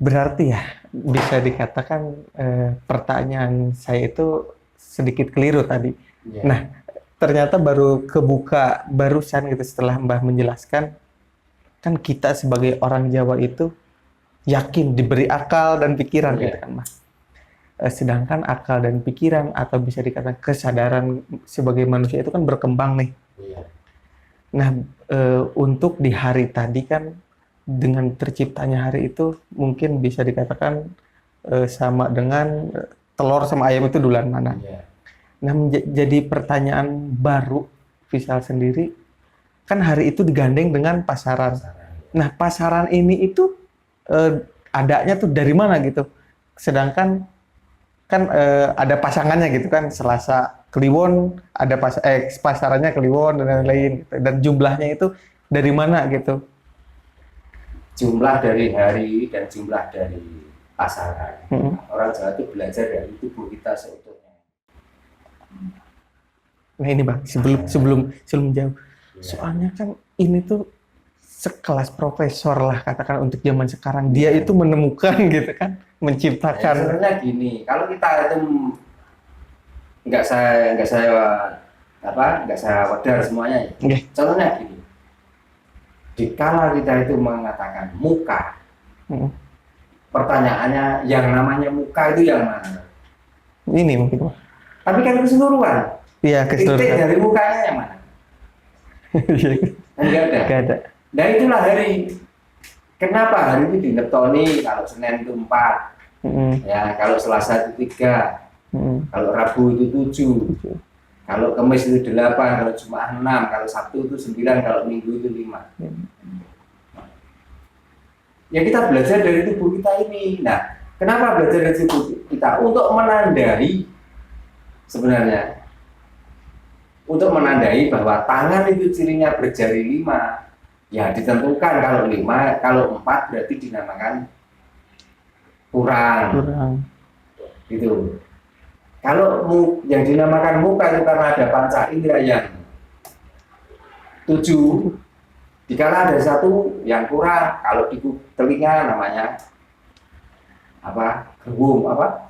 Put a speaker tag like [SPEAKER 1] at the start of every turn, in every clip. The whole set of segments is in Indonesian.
[SPEAKER 1] Berarti ya bisa dikatakan pertanyaan saya itu sedikit keliru tadi.
[SPEAKER 2] Ya,
[SPEAKER 1] Nah, ternyata baru kebuka barusan gitu setelah Mbah menjelaskan, kan kita sebagai orang Jawa itu yakin diberi akal dan pikiran gitu
[SPEAKER 2] ya,
[SPEAKER 1] kan, Mbah. Sedangkan akal dan pikiran atau bisa dikatakan kesadaran sebagai manusia itu kan berkembang nih.
[SPEAKER 2] ya,
[SPEAKER 1] Nah, untuk di hari tadi kan dengan terciptanya hari itu mungkin bisa dikatakan sama dengan telur sama ayam itu duluan mana.
[SPEAKER 2] ya.
[SPEAKER 1] Nah, jadi pertanyaan baru Visal sendiri, kan hari itu digandeng dengan pasaran.
[SPEAKER 2] Saran.
[SPEAKER 1] Nah, pasaran ini itu adanya tuh dari mana gitu? Sedangkan kan ada pasangannya gitu kan, Selasa Kliwon, ada pasarannya Kliwon dan lain-lain gitu. Dan jumlahnya itu dari mana gitu?
[SPEAKER 2] Jumlah dari hari dan jumlah dari pasaran.
[SPEAKER 1] Mm-mm.
[SPEAKER 2] Orang Jawa itu belajar dari tubuh kita seutuhnya.
[SPEAKER 1] Nah ini Bang, sebelum jauh,
[SPEAKER 2] Ya,
[SPEAKER 1] soalnya kan ini tuh sekelas profesor lah katakan untuk zaman sekarang, dia itu menemukan gitu kan,
[SPEAKER 2] ya,
[SPEAKER 1] menciptakan.
[SPEAKER 2] sebenarnya gini, kalau kita itu nggak saya wedar semuanya ya.
[SPEAKER 1] Oke.
[SPEAKER 2] Contohnya gini, dikala kita itu mengatakan muka,
[SPEAKER 1] Mm.
[SPEAKER 2] pertanyaannya yang namanya muka itu yang mana?
[SPEAKER 1] Ini mungkin Bang.
[SPEAKER 2] Tapi kan keseluruhan,
[SPEAKER 1] Iya
[SPEAKER 2] titik
[SPEAKER 1] keseluruhan.
[SPEAKER 2] dari mukanya yang mana?
[SPEAKER 1] Iya,
[SPEAKER 2] Kan nggak ada.
[SPEAKER 1] nggak ada.
[SPEAKER 2] Nah itulah hari. Kenapa hari itu dineptoni? Kalau Senin itu 4,
[SPEAKER 1] Mm.
[SPEAKER 2] ya kalau Selasa itu 3,
[SPEAKER 1] Mm.
[SPEAKER 2] kalau Rabu itu 7, kalau Kamis itu 8, kalau Jumat 6, kalau Sabtu itu 9, kalau Minggu itu 5. Ya kita belajar dari tubuh kita ini. Nah, kenapa belajar dari tubuh kita? Untuk menandai sebenarnya. Untuk menandai bahwa tangan itu cirinya berjari 5. Ya ditentukan kalau 5, kalau 4 berarti dinamakan kurang.
[SPEAKER 1] Kurang.
[SPEAKER 2] Gitu. Kalau yang dinamakan muka itu karena ada panca indera yang 7. Dikala ada satu yang kurang, kalau di telinga namanya apa? Gerung apa?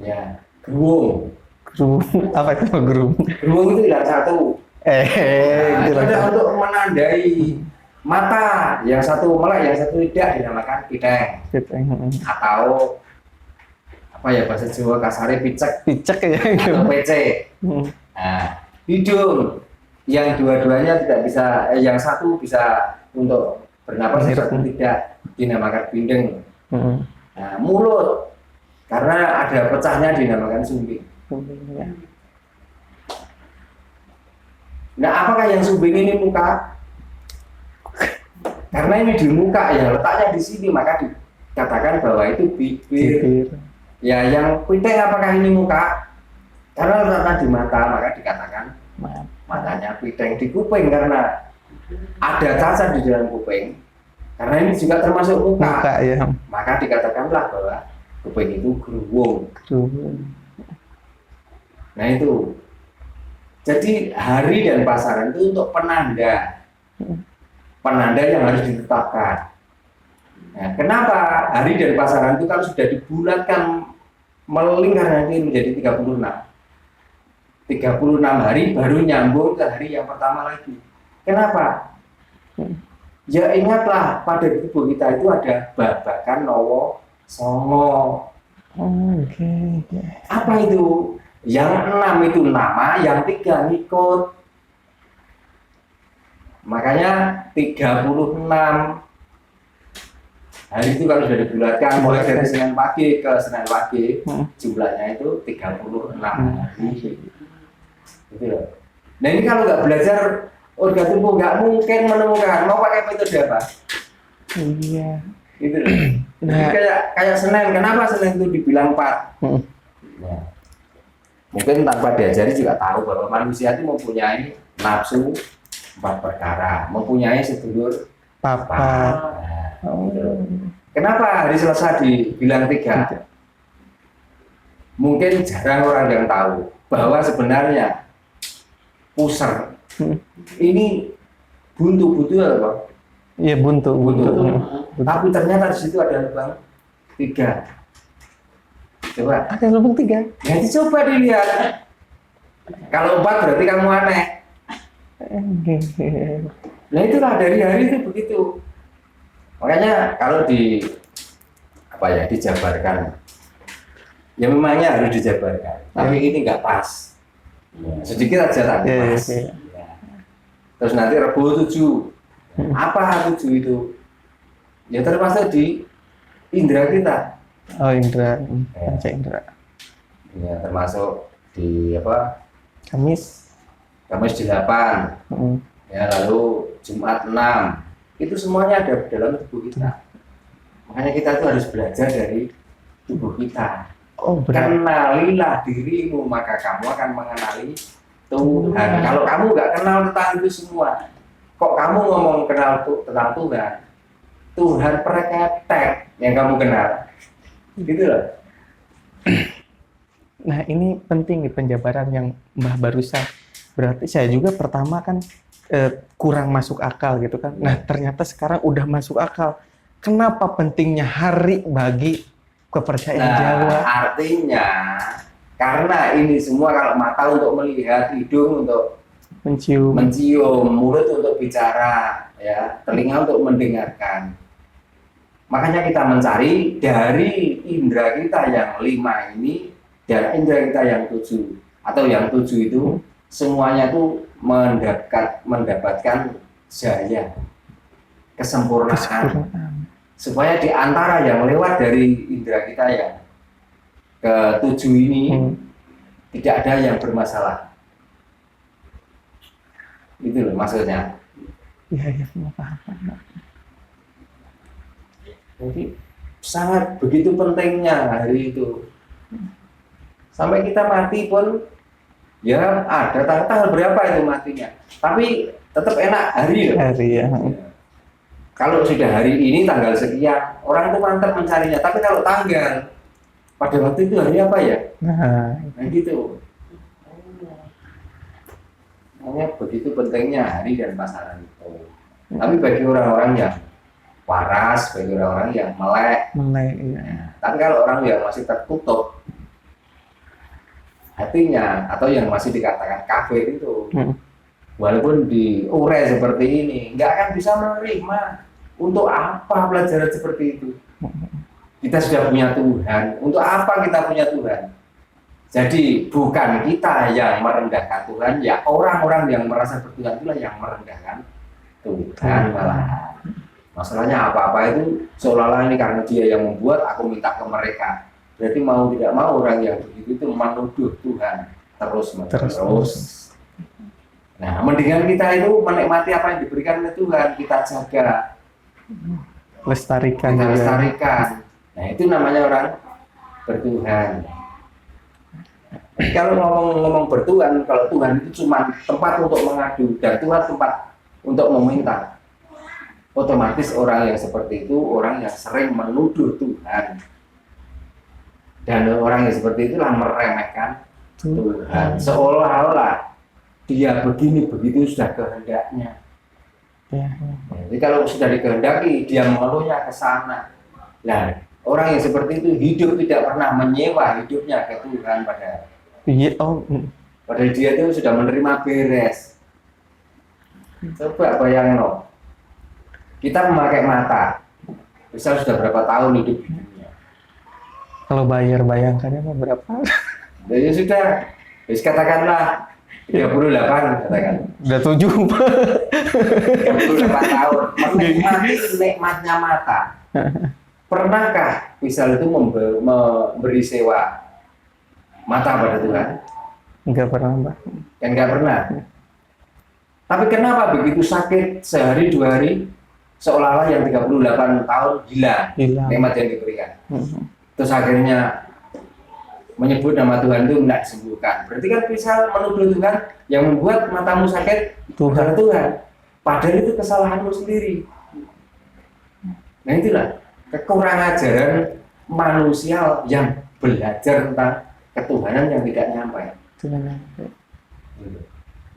[SPEAKER 2] Ya, gerung.
[SPEAKER 1] Gerung. Apa itu gerung?
[SPEAKER 2] Gerung itu hilang satu. Nah, itu adalah untuk menandai mata. Yang satu melek, yang satu tidak dinamakan piteng. Atau apa ya bahasa Jawa kasarnya picek
[SPEAKER 1] Picek ya gitu.
[SPEAKER 2] atau PC. Nah, hidung yang dua-duanya tidak bisa, yang satu bisa untuk bernapas, yang satu tidak, dinamakan bindeng. Nah, mulut karena ada pecahnya dinamakan sumbing. Nah, apakah yang sumbing ini muka? Karena ini di muka ya, letaknya di sini, maka dikatakan bahwa itu bibir. Ya, yang piteng apakah ini muka? Karena letaknya di mata, maka dikatakan matanya piteng. Di kuping karena ada cacat di dalam kuping, karena ini juga termasuk muka,
[SPEAKER 1] Muka ya.
[SPEAKER 2] maka dikatakanlah bahwa kuping itu geruwung. Nah itu. Jadi hari dan pasaran itu untuk penanda yang harus ditetapkan. Nah, kenapa hari dan pasaran itu kalau sudah dibulatkan melingkar nanti menjadi 36 hari baru nyambung ke hari yang pertama lagi. Kenapa? Ya ingatlah pada tubuh kita itu ada babakan nowo songo.
[SPEAKER 1] Oke.
[SPEAKER 2] Apa itu? Yang 6 itu nama, yang 3 ngikut. Makanya 36 hari itu kalau sudah dibulatkan mulai dari Senin pagi ke Senin pagi, jumlahnya itu 36 hari. Gitu loh. Nah ini kalau nggak belajar organ tubuh nggak mungkin menemukan. Mau pakai metode apa?
[SPEAKER 1] Iya.
[SPEAKER 2] Gitu loh. Jadi kayak Senin, kenapa Senin itu dibilang 4? Nah, mungkin tanpa diajari juga tahu bahwa manusia itu mempunyai nafsu 4 perkara, mempunyai sedulur
[SPEAKER 1] Papat.
[SPEAKER 2] Nah, kenapa hari Selasa dibilang 3? Mungkin jarang orang yang tahu bahwa sebenarnya puser ini buntu apa?
[SPEAKER 1] Iya, buntu.
[SPEAKER 2] buntu. Tapi ternyata di situ ada lubang 3. Coba,
[SPEAKER 1] Ada lubang 3.
[SPEAKER 2] ya coba dilihat. Kalau 4 berarti kamu aneh. Nah itulah dari hari itu begitu. Makanya kalau dijabarkan, ya memangnya harus dijabarkan. Tapi ini nggak pas. Sedikit aja tapi pas.
[SPEAKER 1] Iya.
[SPEAKER 2] Ya. Terus nanti Rebo 7. Apa 7 itu? Ya termasuk di indera kita.
[SPEAKER 1] Oh, indra, panca indra.
[SPEAKER 2] Ya termasuk di apa?
[SPEAKER 1] Kamis.
[SPEAKER 2] Kamis 8. Ya lalu Jumat 6. Itu semuanya ada dalam tubuh kita. Makanya kita tuh harus belajar dari tubuh kita.
[SPEAKER 1] Oh, benar.
[SPEAKER 2] Kenalilah dirimu, maka kamu akan mengenali Tuhan. Kalau kamu nggak kenal tentang itu semua, kok kamu ngomong kenal tentang Tuhan? Tuhan perketek yang kamu kenal. Gitu loh.
[SPEAKER 1] Nah, ini penting nih penjabaran yang Mbah barusan. Berarti saya juga pertama kan kurang masuk akal gitu kan. Nah, ternyata sekarang udah masuk akal. Kenapa pentingnya hari bagi kepercayaan Jawa?
[SPEAKER 2] Artinya karena ini semua, kalau mata untuk melihat, hidung untuk mencium, mulut untuk bicara, ya, telinga untuk mendengarkan. Makanya kita mencari dari indera kita yang 5 ini dan indera kita yang 7 atau yang 7 itu semuanya tuh mendapatkan jaya, kesempurnaan. Supaya di antara yang lewat dari indera kita yang ke-7 ini tidak ada yang bermasalah. Itu loh maksudnya.
[SPEAKER 1] Iya, paham.
[SPEAKER 2] Jadi sangat begitu pentingnya hari itu. Sampai kita mati pun ya ada tanggal berapa itu matinya. Tapi tetap enak hari loh.
[SPEAKER 1] Hari ya.
[SPEAKER 2] Kalau sudah hari ini tanggal sekian, orang itu mantap mencarinya. Tapi kalau tanggal, pada waktu itu hari apa ya? Nah gitu. Makanya begitu pentingnya hari dan pasaran itu. Tapi bagi orang-orang yang waras, bagi orang-orang yang melek,
[SPEAKER 1] Iya.
[SPEAKER 2] tapi kalau orang yang masih tertutup hatinya atau yang masih dikatakan kafir itu, walaupun diurai seperti ini, nggak akan bisa menerima. Untuk apa pelajaran seperti itu? Kita sudah punya Tuhan. Untuk apa kita punya Tuhan? Jadi bukan kita yang merendahkan Tuhan, ya orang-orang yang merasa bertuhan itulah yang merendahkan Tuhan malah. Masalahnya apa-apa itu seolah-olah ini karena dia yang membuat, aku minta ke mereka. Berarti mau tidak mau orang yang begitu itu menuduh Tuhan terus. Nah, mendingan kita itu menikmati apa yang diberikan oleh Tuhan, kita jaga,
[SPEAKER 1] Lestarikan.
[SPEAKER 2] Nah, itu namanya orang bertuhan. Kalau ngomong bertuhan, kalau Tuhan itu cuma tempat untuk mengadu dan Tuhan tempat untuk meminta, otomatis orang yang seperti itu orang yang sering menuduh Tuhan, dan orang yang seperti itulah meremehkan Tuhan, seolah-olah dia begini begitu sudah kehendaknya. Jadi kalau sudah dikehendaki, dia mengeluhnya ke sana. Nah, orang yang seperti itu hidup tidak pernah menyewa hidupnya ke Tuhan pada dia itu sudah menerima beres. Coba bayangin loh, kita memakai mata, misal sudah berapa tahun hidup di dunia.
[SPEAKER 1] Kalau bayangkannya berapa?
[SPEAKER 2] Jadi sudah, katakanlah 38 katakan.
[SPEAKER 1] Udah 7.
[SPEAKER 2] 38 tahun menikmati nikmatnya mata. Pernahkah misal itu memberi sewa mata pada Tuhan?
[SPEAKER 1] Enggak pernah, Mbak.
[SPEAKER 2] Kan enggak pernah. Tapi kenapa begitu sakit sehari 2 hari seolah-olah yang 38 tahun hilang nikmat yang diberikan. Terus akhirnya menyebut nama Tuhan itu tidak disembuhkan. Berarti kan bisa menuduh Tuhan yang membuat matamu sakit Tuhan. Padahal itu kesalahanmu sendiri. Nah itulah kekurangan ajaran manusia yang belajar tentang ketuhanan yang tidak nyampe.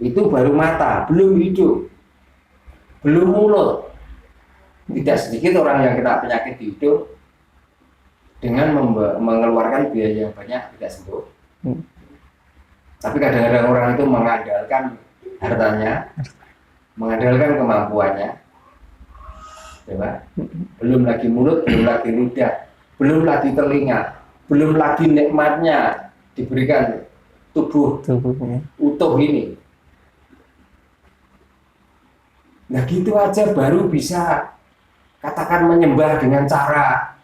[SPEAKER 2] Itu baru mata, belum hidup, belum mulut. Tidak sedikit orang yang kena penyakit di hidung dengan mengeluarkan biaya yang banyak tidak sembuh. Tapi kadang-kadang orang itu mengandalkan hartanya, mengandalkan kemampuannya, coba. Belum lagi mulut, belum lagi lidah, belum lagi telinga, belum lagi nikmatnya diberikan tubuhnya utuh ini. Nah gitu aja baru bisa katakan menyembah dengan cara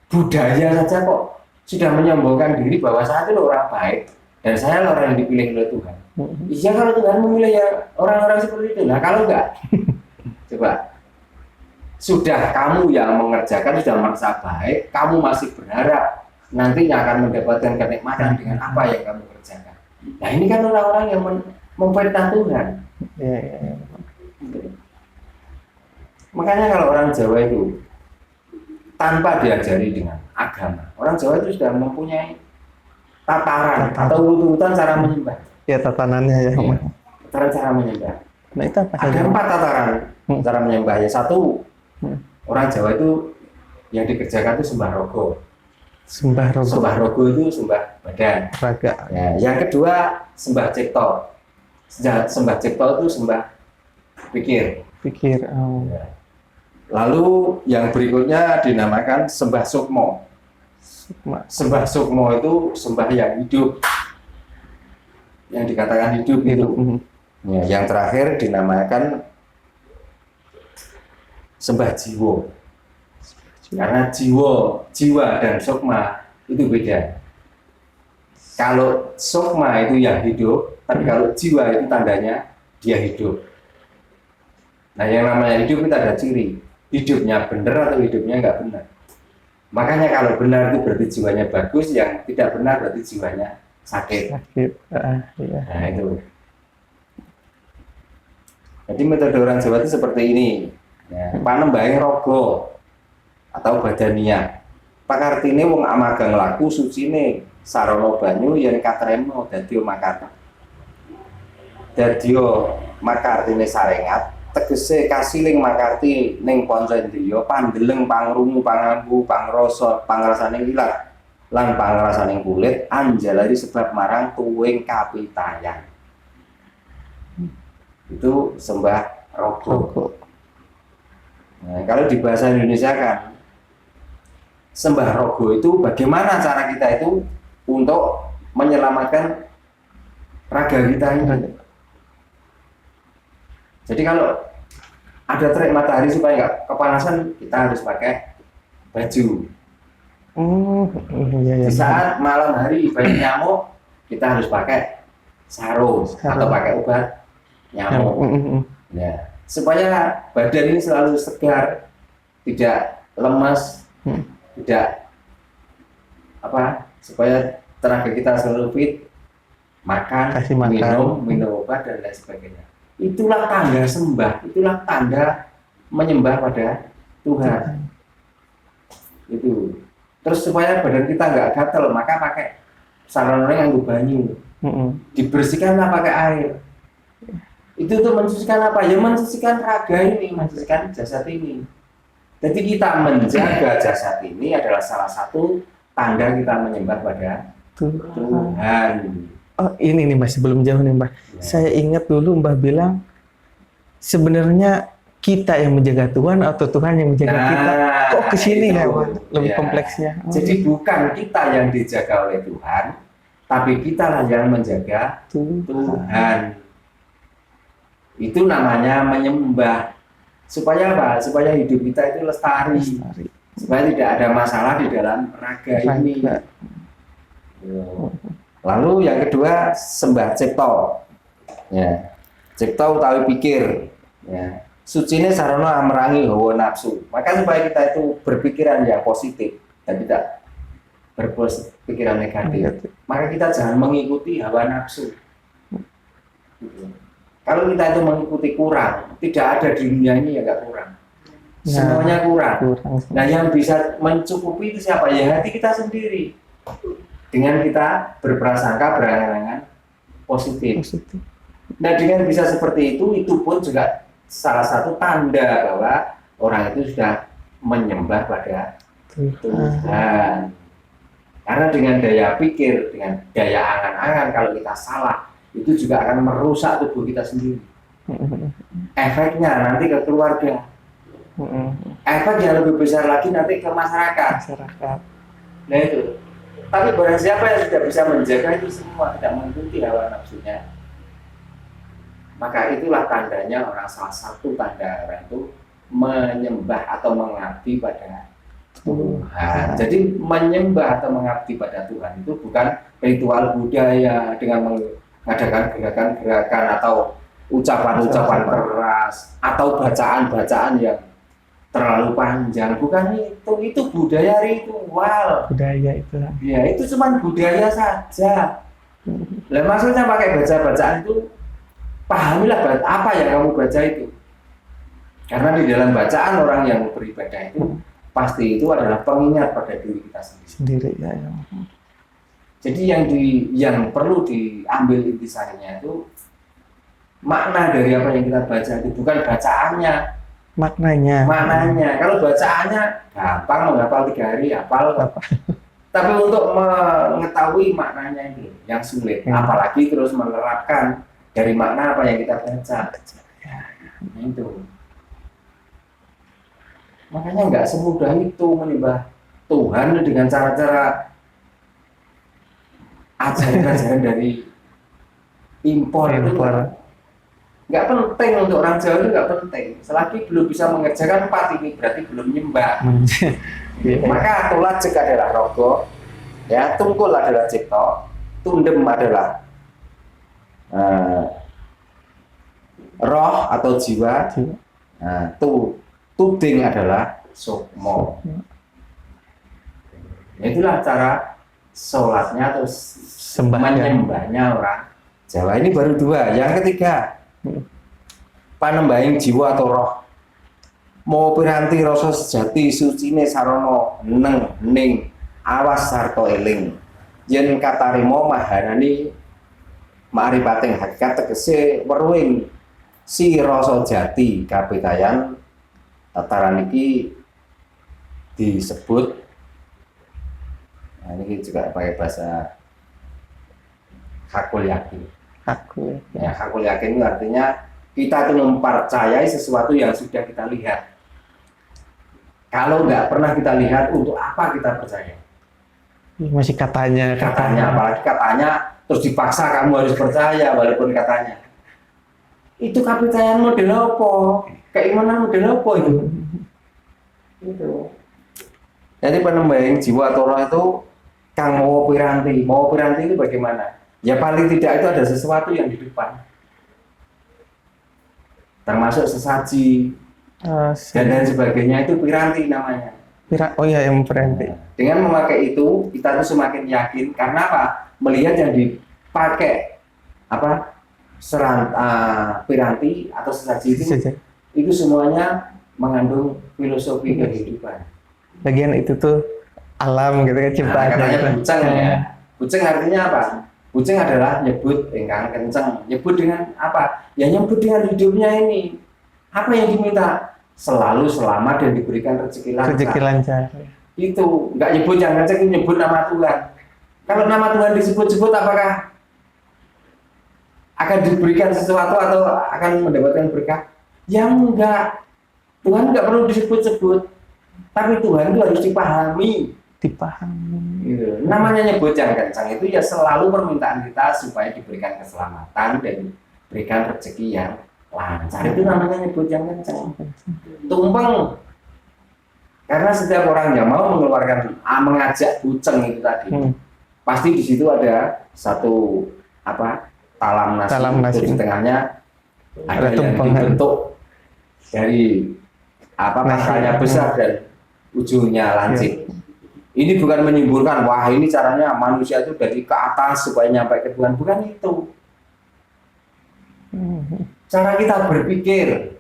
[SPEAKER 2] budaya saja kok sudah menyombongkan diri bahwa saya itu orang baik dan saya orang yang dipilih oleh Tuhan. Iya kalau Tuhan memilih ya orang-orang seperti itu. Nah kalau enggak, coba sudah kamu yang mengerjakan sudah merasa baik, kamu masih berharap nantinya akan mendapatkan kenikmatan dengan apa yang kamu kerjakan. Nah ini kan orang-orang yang memfitnah Tuhan. Makanya kalau orang Jawa itu tanpa diajari dengan agama, orang Jawa itu sudah mempunyai tataran atau urutan cara menyembah.
[SPEAKER 1] Ya tatanannya ya.
[SPEAKER 2] Tataran cara menyembah.
[SPEAKER 1] Nah itu apa saja?
[SPEAKER 2] Ada 4 tataran cara menyembah. Ya satu, orang Jawa itu yang dikerjakan itu sembah rogo.
[SPEAKER 1] Sembah rogo.
[SPEAKER 2] Sembah rogo itu sembah badan.
[SPEAKER 1] Raga.
[SPEAKER 2] Ya, yang kedua sembah cipto. Sembah cipto itu sembah pikir.
[SPEAKER 1] Pikir. Oh.
[SPEAKER 2] Ya. Lalu yang berikutnya dinamakan sembah sukmo. Sembah sukmo itu sembah yang hidup, yang dikatakan hidup itu. Ya, yang terakhir dinamakan sembah jiwa. Karena jiwa dan sukma itu beda. Kalau sukma itu yang hidup, tapi kalau jiwa itu tandanya dia hidup. Nah yang namanya hidup itu ada ciri. Hidupnya benar atau hidupnya nggak benar. Makanya kalau benar itu berarti jiwanya bagus, yang tidak benar berarti jiwanya sakit.
[SPEAKER 1] Iya.
[SPEAKER 2] Nah itu. Jadi metode orang Jawa itu seperti ini. Ya, panembahe rogo atau badania. Pakartine wong amagang laku sucine sarana banyu yen katrema dadya makar. Dadya makartine sarengat. Tegese kasiling makarti ning pancendriya pandeleng pangrungu pangambu pangrasa pangrasaning ilat lan pangrasaning kulit anjalari sebab marang tuwing kapitayan. Itu sembah rogo. Nah, kalau di bahasa Indonesia kan sembah rogo itu bagaimana cara kita itu untuk menyelamatkan raga kita ini. Jadi kalau ada terik matahari supaya nggak kepanasan, kita harus pakai baju.
[SPEAKER 1] Iya.
[SPEAKER 2] Di saat malam hari banyak nyamuk, kita harus pakai sarung atau pakai obat nyamuk. Ya, supaya badan ini selalu segar, tidak lemas, tidak supaya tenaga kita selalu fit, makan, minum obat dan lain sebagainya. Itulah tanda sembah, itulah tanda menyembah pada Tuhan. Itu. Terus supaya badan kita nggak gatel, maka pakai sarana yang banyu. Dibersihkanlah pakai air. Itu tuh mensucikan apa? Ya mensucikan raga ini, mensucikan jasad ini. Jadi kita menjaga jasad ini adalah salah satu tanda kita menyembah pada Tuhan.
[SPEAKER 1] Oh ini nih Mbak, sebelum jauh nih Mbak, saya ingat dulu Mbak bilang sebenarnya kita yang menjaga Tuhan atau Tuhan yang menjaga kita. Kok kesini ya Mbak? Lebih kompleksnya.
[SPEAKER 2] Jadi bukan kita yang dijaga oleh Tuhan, tapi kita lah yang menjaga Tuhan. Itu namanya menyembah. Supaya apa? Supaya hidup kita itu lestari. Supaya tidak ada masalah di dalam raga ini. Lalu yang kedua sembah cipto. Ya. Cipto utawi pikir. Ya. Sucine sarana merangi hawa nafsu. Maka supaya kita itu berpikiran yang positif dan tidak berpikiran negatif. Maka kita jangan mengikuti hawa nafsu. Kalau kita itu mengikuti kurang, tidak ada di dunia ini ya nggak kurang. Semuanya kurang. Nah yang bisa mencukupi itu siapa? Ya hati kita sendiri. Dengan kita berprasangka berangan-angan positif. Nah dengan bisa seperti itu pun juga salah satu tanda bahwa orang itu sudah menyembah pada Tuhan. Karena dengan daya pikir, dengan daya angan-angan, kalau kita salah, itu juga akan merusak tubuh kita sendiri. Efeknya nanti ke keluarga. Efek yang lebih besar lagi nanti ke masyarakat. Nah itu. Tapi barang siapa yang sudah bisa menjaga itu semua, tidak mengikuti hawa nafsunya, maka itulah tandanya orang, salah satu tanda orang itu menyembah atau mengabdi pada Tuhan. Jadi menyembah atau mengabdi pada Tuhan itu bukan ritual budaya dengan mengadakan gerakan-gerakan atau ucapan-ucapan keras atau bacaan-bacaan yang terlalu panjang. Bukan itu budaya, ritual.
[SPEAKER 1] Budaya itu.
[SPEAKER 2] Ya, itu cuma budaya saja. Lah maksudnya pakai baca-bacaan itu, pahamilah apa yang kamu baca itu. Karena di dalam bacaan orang yang beribadah itu pasti itu adalah pengingat pada diri kita sendiri.
[SPEAKER 1] Ya.
[SPEAKER 2] Jadi yang perlu diambil intisarinya itu makna dari apa yang kita baca itu, bukan bacaannya.
[SPEAKER 1] Maknanya.
[SPEAKER 2] Kalau bacaannya gampang, menghafal 3 hari hafal. Tapi untuk mengetahui maknanya itu yang sulit. Apalagi terus menerapkan dari makna apa yang kita baca. Nah, itu. Makanya nggak semudah itu menyembah Tuhan dengan cara-cara ajaran-ajaran dari impor. Nggak penting untuk orang Jawa, itu nggak penting. Selagi belum bisa mengerjakan 4 ini berarti belum nyembah. Maka tulajek adalah rogo, ya, tungkul adalah cipto, tundem adalah roh atau jiwa, tuding adalah sukmo. Itulah cara sholatnya atau menyembahnya orang Jawa. Ini baru 2. Yang ketiga, panembahing jiwa atau roh. Mau piranti rasa sejati sucine sarono neng ning awas sarto eling. Yen katarimo maharani ma'rifating hakikat tegese weruing si rasa jati kapitayan. Tataran ini disebut, nah ini juga pakai bahasa hakul yakin. Hakul yakin itu artinya kita itu mempercayai sesuatu yang sudah kita lihat. Kalau nggak pernah kita lihat, untuk apa kita percaya?
[SPEAKER 1] Masih katanya,
[SPEAKER 2] apalagi katanya, terus dipaksa kamu harus percaya walaupun katanya. Itu kepercayaan model apa? Keimanan model apa itu? Itu. Jadi penembahing jiwa atau roh itu kang mau piranti itu bagaimana? Ya paling tidak itu ada sesuatu yang di depan, termasuk sesaji dan lain sebagainya, itu piranti namanya.
[SPEAKER 1] Oh iya, yang piranti.
[SPEAKER 2] Dengan memakai itu kita tuh semakin yakin. Karena apa? Melihat yang dipakai apa? Piranti atau sesaji itu semuanya mengandung filosofi kehidupan.
[SPEAKER 1] Bagian itu tuh alam gitu kan, ciptaan.
[SPEAKER 2] Katanya buceng ya. Buceng artinya apa? Buceng adalah nyebut ingkang kenceng. Nyebut dengan apa? Ya nyebut dengan hidupnya ini. Apa yang diminta? Selalu selamat dan diberikan rezeki lancar. Itu nggak nyebut yang kenceng, nyebut nama Tuhan. Kalau nama Tuhan disebut-sebut, apakah akan diberikan sesuatu atau akan mendapatkan berkah? Ya enggak. Tuhan enggak perlu disebut-sebut, tapi Tuhan itu harus dipahami. Gitu. Namanya nyebut yang kencang itu ya selalu permintaan kita supaya diberikan keselamatan dan diberikan rezeki yang lancar. Itu namanya nyebut yang kencang. Tumpeng. Karena setiap orang yang mau mengeluarkan mengajak buceng itu tadi, pasti di situ ada satu talam nasi. Di tengahnya ada yang dibentuk dari pangkalnya besar dan ujungnya lancip. Ini bukan menyimbolkan wah ini caranya manusia itu dari ke atas supaya nyampe ke Tuhan, bukan itu. Cara kita berpikir,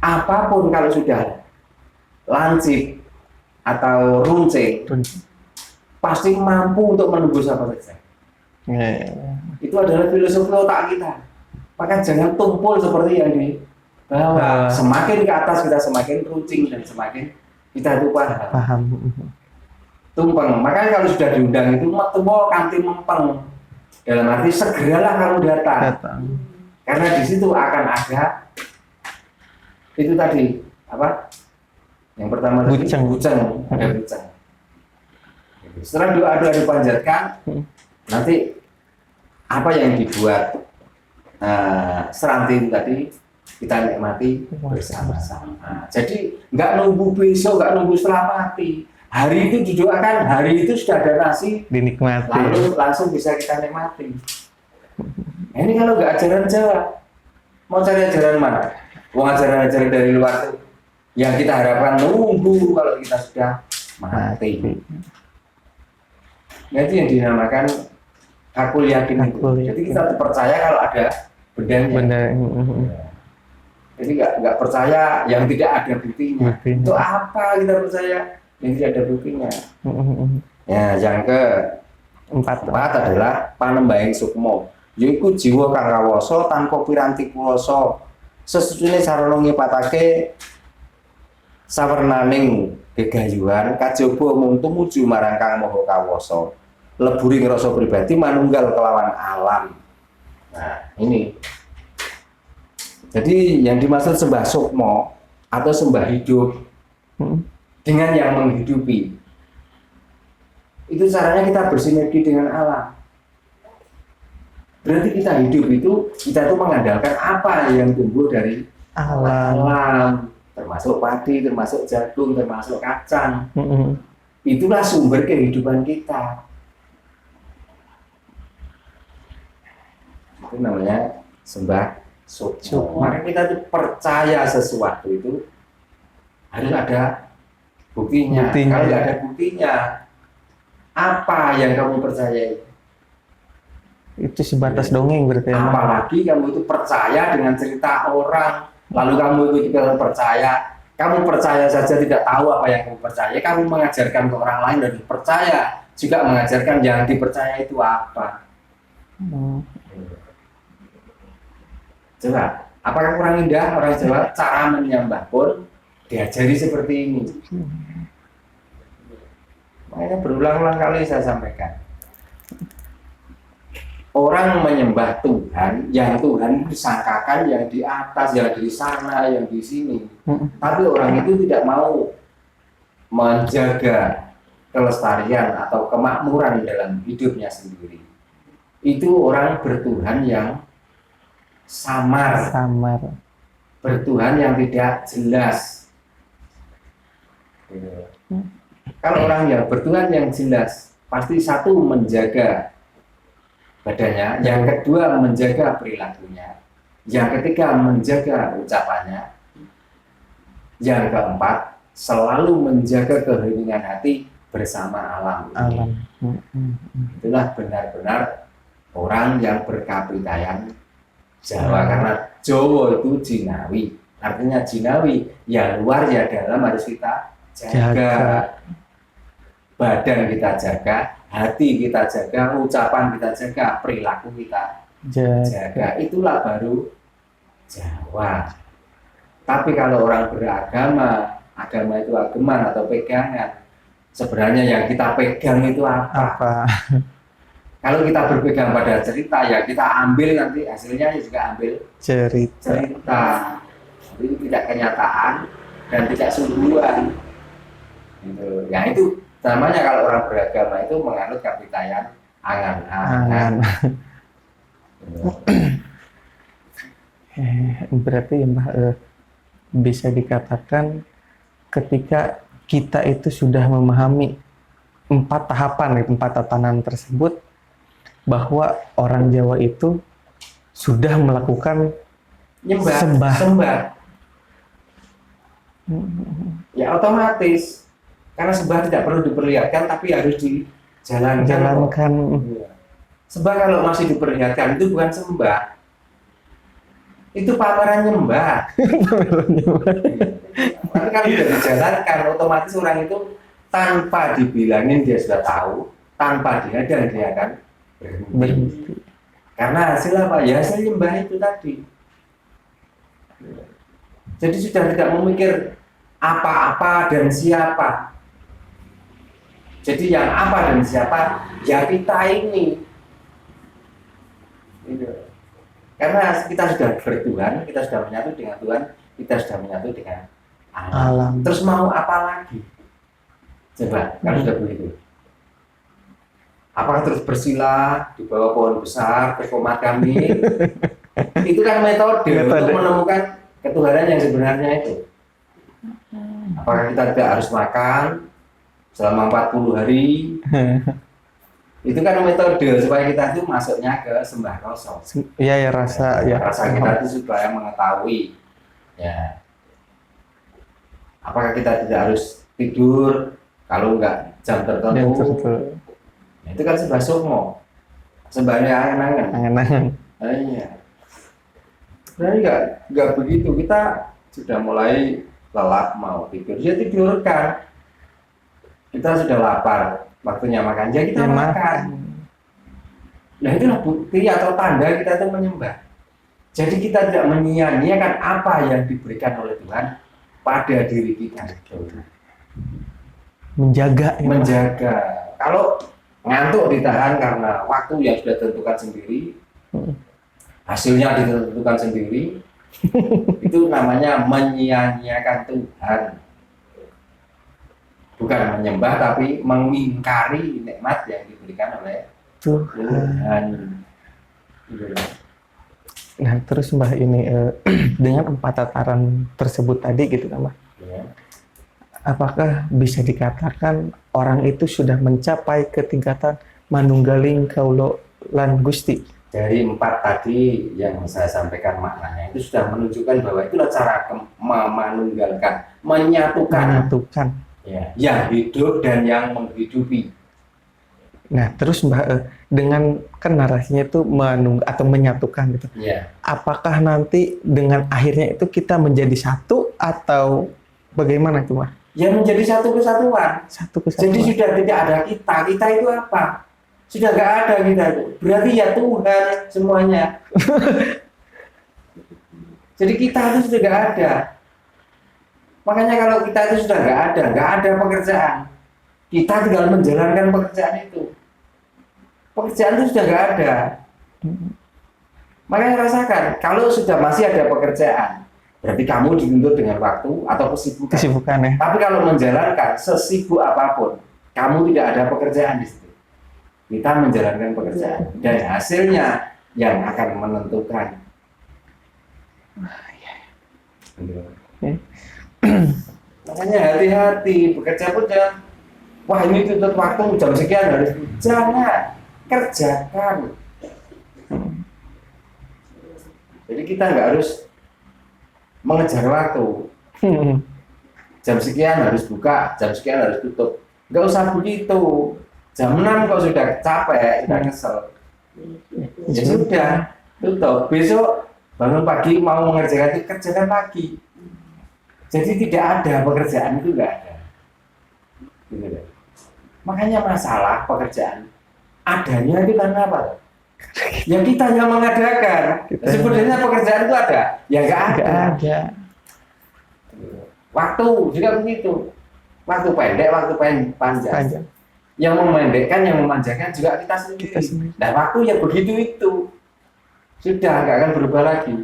[SPEAKER 2] apapun kalau sudah lancip atau runcing, pasti mampu untuk menembus apa saja. Itu adalah filosofi otak kita. Maka jangan tumpul seperti yang di bawah. Semakin ke atas kita semakin rucing dan semakin kita itu paham.
[SPEAKER 1] Paham.
[SPEAKER 2] Tumpeng. Makanya kalau sudah diundang itu metuwo kanti mempeng. Dalam arti segeralah kamu datang. Karena di situ akan ada itu tadi apa? Yang pertama tadi buceng, ada buceng. Setelah doa-doa dipanjatkan, nanti apa yang dibuat seranti tadi kita nikmati bersama-sama. Jadi nggak nunggu besok, nggak nunggu setelah mati. Hari itu didoakan, hari itu sudah ada nasi,
[SPEAKER 1] dinikmati.
[SPEAKER 2] Lalu langsung bisa kita nikmati. Nah, ini kalau nggak ajaran Jawa, mau cari ajaran mana? Mau ajaran-ajaran dari luar tuh, yang kita harapkan nunggu kalau kita sudah mati. Nah, itu yang dinamakan akul yakin itu. Jadi kita percaya kalau ada bendanya. Jadi nggak percaya yang tidak ada buktinya. Itu apa kita percaya yang tidak ada buktinya? Ya, yang keempat adalah panembaing sukmo. Yaiku jiwa kang rawoso tanpa piranti kuloso. Sesujune sarana ngipatake sawernaning gegayuhan kajaba mung tumuju marang kang maha kawasa. Leburi ngrasa pribadi manunggal kelawan alam. Nah, ini. Jadi yang dimaksud sembah sukmo atau sembah hidup dengan yang menghidupi. Itu caranya kita bersinergi dengan alam. Berarti kita hidup itu, kita tuh mengandalkan apa yang tumbuh dari alam. Termasuk padi, termasuk jagung, termasuk kacang. Itulah sumber kehidupan kita. Itu namanya sembah sukmo. Maka kita tuh percaya sesuatu itu harus ada buktinya. Kalau nggak ada buktinya, apa yang kamu percaya
[SPEAKER 1] itu sebatas dongeng berarti.
[SPEAKER 2] Apalagi kamu itu percaya dengan cerita orang, lalu kamu itu juga kamu percaya saja tidak tahu apa yang kamu percaya, kamu mengajarkan ke orang lain dan percaya juga mengajarkan yang dipercaya itu apa. Coba, apakah kurang indah orang Jawa cara menyembah pun diajari seperti ini? Makanya berulang-ulang kali saya sampaikan. Orang menyembah Tuhan, yang Tuhan disangkakan yang di atas, yang di sana, yang di sini. Tapi orang itu tidak mau menjaga kelestarian atau kemakmuran dalam hidupnya sendiri. Itu orang bertuhan yang samar. Bertuhan yang tidak jelas. Kalau orang yang bertuhan yang jelas, pasti satu menjaga badannya, yang kedua menjaga perilakunya, yang ketiga menjaga ucapannya, yang keempat selalu menjaga keheningan hati bersama alam. Itulah benar-benar orang yang berkapitayan Jawa, karena Jawa itu jinawi, artinya jinawi, ya luar ya dalam harus kita jaga. Badan kita jaga, hati kita jaga, ucapan kita jaga, perilaku kita jaga. Itulah baru Jawa. Tapi kalau orang beragama, agama itu ageman atau pegangan, sebenarnya yang kita pegang itu apa? Kalau kita berpegang pada cerita, ya kita ambil nanti hasilnya juga ambil cerita. Jadi tidak kenyataan dan tidak sungguhan. Gitu. Ya itu namanya kalau orang beragama itu menganut kapitayan angan-angan.
[SPEAKER 1] Berarti Mbah, bisa dikatakan ketika kita itu sudah memahami 4 tahapan, 4 tatanan tersebut, bahwa orang Jawa itu sudah melakukan sembah.
[SPEAKER 2] Ya otomatis. Karena sembah tidak perlu diperlihatkan, tapi harus dijalankan. Sembah kalau masih diperlihatkan itu bukan sembah, itu pameran nyembah. Tapi kalau tidak dijalankan, otomatis orang itu tanpa dibilangin dia sudah tahu, tanpa dihadang dia akan berhenti. Karena hasil apa? Ya hasil nyembah itu tadi. Jadi sudah tidak memikir apa-apa dan siapa. Jadi yang apa dan siapa? Ya kita ini. Gitu. Karena kita sudah bertuhan, kita sudah menyatu dengan Tuhan, kita sudah menyatu dengan alam. Terus mau apa lagi? Coba, kan sudah begitu. Apakah terus bersila di bawah pohon besar, berkomat kami? Itu kan metode untuk menemukan ketuhanan yang sebenarnya itu. Apakah kita tidak harus makan selama 40 hari? Itu kan metode supaya kita itu masuknya ke sembah rasa.
[SPEAKER 1] Iya ya, rasa ya.
[SPEAKER 2] Rasa kita itu supaya mengetahui. Ya. Apakah kita tidak harus tidur kalau enggak jam tertentu? Nah, itu kan sembah somo. Sembahnya angan-angan.
[SPEAKER 1] Angan-angan.
[SPEAKER 2] Iya. Nah, enggak begitu. Kita sudah mulai lelah mau tidur. Ya tidurkan. Kita sudah lapar. Waktunya makan, ya kita makan. Nah itulah bukti atau tanda kita itu menyembah. Jadi kita tidak menyia-nyiakan apa yang diberikan oleh Tuhan pada diri kita.
[SPEAKER 1] Menjaga.
[SPEAKER 2] Menjaga. Kalau ngantuk ditahan karena waktu yang sudah ditentukan sendiri, hasilnya ditentukan sendiri, itu namanya menyia-nyiakan Tuhan. Bukan menyembah tapi mengingkari nikmat yang diberikan oleh Tuhan.
[SPEAKER 1] Nah terus Mbah ini dengan 4 tataran tersebut tadi gitu kan Mbah, ya. Apakah bisa dikatakan orang itu sudah mencapai ketingkatan manunggaling kaulo lan Gusti?
[SPEAKER 2] Dari 4 tadi yang saya sampaikan maknanya itu sudah menunjukkan bahwa itulah cara memanunggalkan, menyatukan. Ya, yang hidup dan yang menghidupi.
[SPEAKER 1] Nah, terus Mbak, dengan kan narasinya itu atau menyatukan gitu.
[SPEAKER 2] Ya.
[SPEAKER 1] Apakah nanti dengan akhirnya itu kita menjadi satu atau bagaimana itu Mbak?
[SPEAKER 2] Ya menjadi satu kesatuan.
[SPEAKER 1] Satu kesatuan.
[SPEAKER 2] Jadi sudah tidak ada kita. Kita itu apa? Sudah nggak ada kita itu. Berarti ya Tuhan semuanya. Jadi kita itu sudah nggak ada. Makanya kalau kita itu sudah nggak ada pekerjaan, kita tinggal menjalankan pekerjaan itu. Pekerjaan itu sudah nggak ada. Makanya rasakan, kalau sudah masih ada pekerjaan, berarti kamu dituntut dengan waktu atau kesibukan.
[SPEAKER 1] Ya.
[SPEAKER 2] Tapi kalau menjalankan sesibuk apapun, kamu tidak ada pekerjaan di situ. Kita menjalankan pekerjaan dan hasilnya yang akan menentukan. Makanya hati-hati, bekerja pun jangan, wah ini tuntut waktu jam sekian harus, jangan, kerjakan. Jadi kita nggak harus mengejar waktu. Jam sekian harus buka, jam sekian harus tutup. Nggak usah begitu. Jam 6 kok sudah capek, sudah kesel. Ya sudah, tutup. Besok bangun pagi mau mengerjakan itu, kerjakan pagi. Jadi tidak ada pekerjaan itu, nggak ada. Gitu. Makanya masalah pekerjaan adanya itu karena apa? Ya kita yang mengadakan. Sebenarnya pekerjaan itu ada, ya nggak ada. Waktu juga begitu. Waktu pendek, waktu panjang. Yang memendekkan, yang memanjangkan juga kita sendiri. Nah waktu yang begitu itu sudah nggak akan berubah lagi.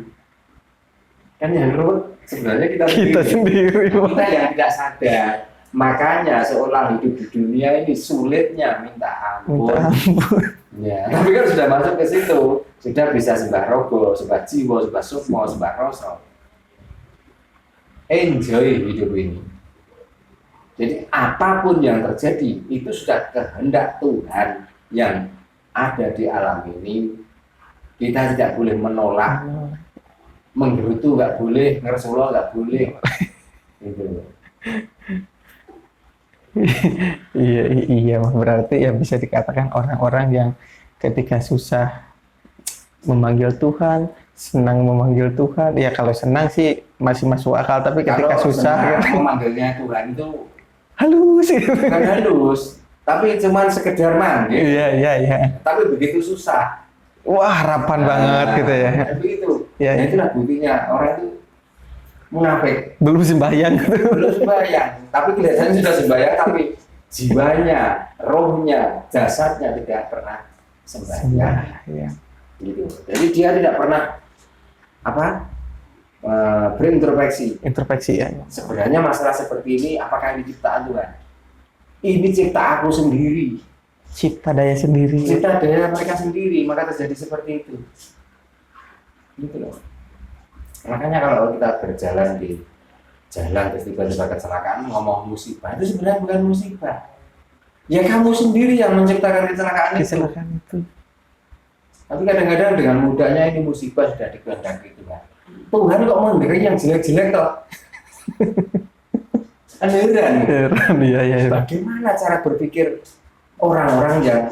[SPEAKER 2] Kan yang ruwet sebenarnya kita sendiri. Kita yang tidak sadar. Makanya seolah hidup di dunia ini sulitnya minta ampun. Ya, tapi kan sudah masuk ke situ, sudah bisa sembah rogo, sembah jiwa, sembah sukmo, sembah rasa. Enjoy hidup ini. Jadi apapun yang terjadi itu sudah kehendak Tuhan yang ada di alam ini. Kita tidak boleh menolak. Menggerutu nggak boleh, ngersolo nggak boleh. Gitu.
[SPEAKER 1] Iya, berarti ya bisa dikatakan orang-orang yang ketika susah memanggil Tuhan, senang memanggil Tuhan. Ya kalau senang sih masih masuk akal, tapi ketika kalau susah
[SPEAKER 2] memanggilnya Tuhan itu
[SPEAKER 1] halus.
[SPEAKER 2] Bukan halus, tapi cuma sekedar manggil.
[SPEAKER 1] Iya.
[SPEAKER 2] Tapi begitu susah,
[SPEAKER 1] Wah, harapan banget gitu ya.
[SPEAKER 2] Tapi itu,
[SPEAKER 1] Ya,
[SPEAKER 2] nah
[SPEAKER 1] ya.
[SPEAKER 2] itulah buktinya orang itu munafik,
[SPEAKER 1] Belum sembahyang gitu.
[SPEAKER 2] belum sembahyang, tapi kelihatannya sudah sembahyang, tapi jiwanya, rohnya, jasadnya tidak pernah sembahyang.
[SPEAKER 1] Ya.
[SPEAKER 2] Gitu. Jadi dia tidak pernah apa berintrospeksi.
[SPEAKER 1] Introspeksi ya.
[SPEAKER 2] Sebenarnya masalah seperti ini, apakah ini ciptaan Tuhan? Ini cipta aku sendiri,
[SPEAKER 1] Cipta daya sendiri.
[SPEAKER 2] cipta daya mereka sendiri, maka terjadi seperti itu. Gitu loh. Makanya kalau kita berjalan di jalan terus tiba-tiba kecelakaan ngomong musibah, itu sebenarnya bukan musibah. Ya kamu sendiri yang menciptakan kecelakaan itu.
[SPEAKER 1] Kecelakaan itu.
[SPEAKER 2] Tapi kadang-kadang dengan mudahnya ini musibah sudah dikehendaki Tuhan. Tuhan kok memberi yang jelek-jelek toh? Heran.
[SPEAKER 1] Heran, iya, iya.
[SPEAKER 2] Bagaimana cara berpikir orang-orang yang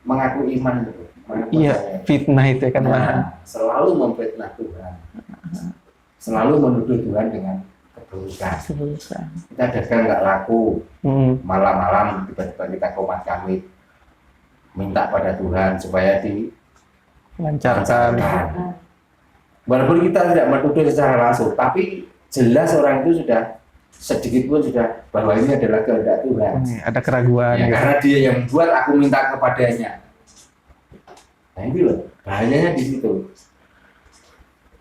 [SPEAKER 2] mengaku iman gitu? Mengaku
[SPEAKER 1] Iya,
[SPEAKER 2] percaya.
[SPEAKER 1] fitnah itu kan.
[SPEAKER 2] Nah, selalu memfitnah Tuhan. Selalu menuduh Tuhan dengan keburukan.
[SPEAKER 1] Sebelumnya.
[SPEAKER 2] Kita dagang nggak laku,
[SPEAKER 1] Hmm.
[SPEAKER 2] malam-malam tiba-tiba kita komat kamit minta pada Tuhan supaya
[SPEAKER 1] Lancarkan.
[SPEAKER 2] walaupun kita tidak menuduh secara langsung, tapi jelas orang itu sudah sedikit pun sudah bahwa ini adalah kehendak Tuhan.
[SPEAKER 1] Ada keraguan.
[SPEAKER 2] Ya,
[SPEAKER 1] gitu.
[SPEAKER 2] karena dia yang membuat, aku minta kepadanya. Nah ini loh, bahayanya di situ.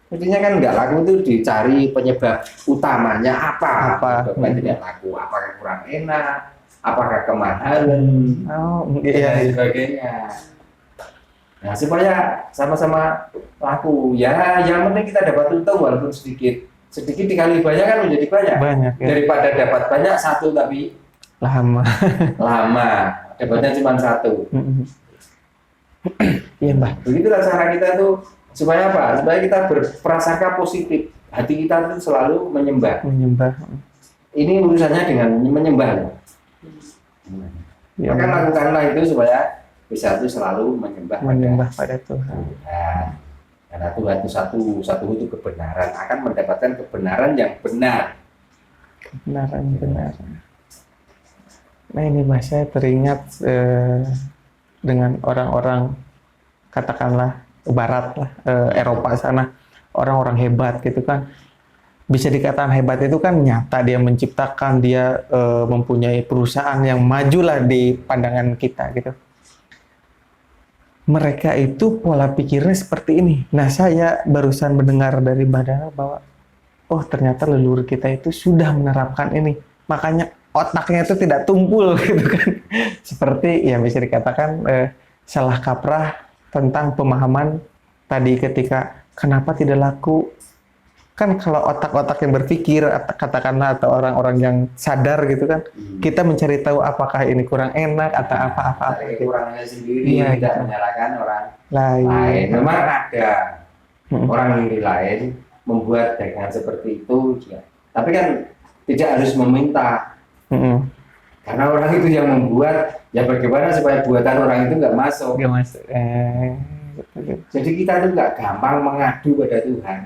[SPEAKER 2] Intinya kan nggak laku itu dicari penyebab utamanya apa?
[SPEAKER 1] Apa?
[SPEAKER 2] Penyebabnya tidak laku, apakah kurang enak, apakah kemahalan,
[SPEAKER 1] Oh,
[SPEAKER 2] dan
[SPEAKER 1] iya,
[SPEAKER 2] lain
[SPEAKER 1] iya.
[SPEAKER 2] sebagainya. Nah supaya sama-sama laku, ya yang penting kita dapat untung walaupun sedikit. Sedikit dikali banyak kan menjadi banyak.
[SPEAKER 1] Banyak ya.
[SPEAKER 2] Daripada dapat banyak satu tapi
[SPEAKER 1] Lama.
[SPEAKER 2] lama, dapatnya cuma satu.
[SPEAKER 1] Mm-mm. Iya, Mbah.
[SPEAKER 2] Begitulah cara kita tuh supaya apa? Supaya kita berprasangka positif. Hati kita tuh selalu menyembah.
[SPEAKER 1] Menyembah.
[SPEAKER 2] Ini urusannya dengan menyembah.
[SPEAKER 1] Ya,
[SPEAKER 2] Maka lakukanlah itu supaya bisa tuh selalu menyembah.
[SPEAKER 1] menyembah pada Tuhan.
[SPEAKER 2] Tuhan. Karena Tuhan itu satu itu kebenaran, akan mendapatkan kebenaran yang benar.
[SPEAKER 1] Kebenaran benar. Nah ini Mbah, saya teringat dengan orang-orang katakanlah Barat lah, Eropa sana, orang-orang hebat gitu kan. Bisa dikatakan hebat itu kan nyata, dia menciptakan, dia mempunyai perusahaan yang maju lah di pandangan kita gitu. Mereka itu pola pikirnya seperti ini. Nah saya barusan mendengar dari Badana bahwa oh ternyata leluhur kita itu sudah menerapkan ini. Makanya otaknya itu tidak tumpul gitu kan. Seperti ya bisa dikatakan salah kaprah tentang pemahaman tadi ketika kenapa tidak laku. Kan kalau otak-otak yang berpikir, katakanlah atau orang-orang yang sadar gitu kan, kita mencari tahu apakah ini kurang enak atau apa-apa.
[SPEAKER 2] Cari kekurangannya sendiri,
[SPEAKER 1] Iya,
[SPEAKER 2] tidak
[SPEAKER 1] gitu.
[SPEAKER 2] menyalahkan orang
[SPEAKER 1] Lain.
[SPEAKER 2] lain. Memang ada
[SPEAKER 1] Mm.
[SPEAKER 2] orang yang lain membuat dagangan seperti itu, ya. Tapi kan tidak harus meminta.
[SPEAKER 1] Mm-mm.
[SPEAKER 2] Karena orang itu yang membuat, ya bagaimana supaya buatan orang itu nggak masuk.
[SPEAKER 1] Nggak masuk. Gitu.
[SPEAKER 2] Jadi kita itu nggak gampang mengadu pada Tuhan.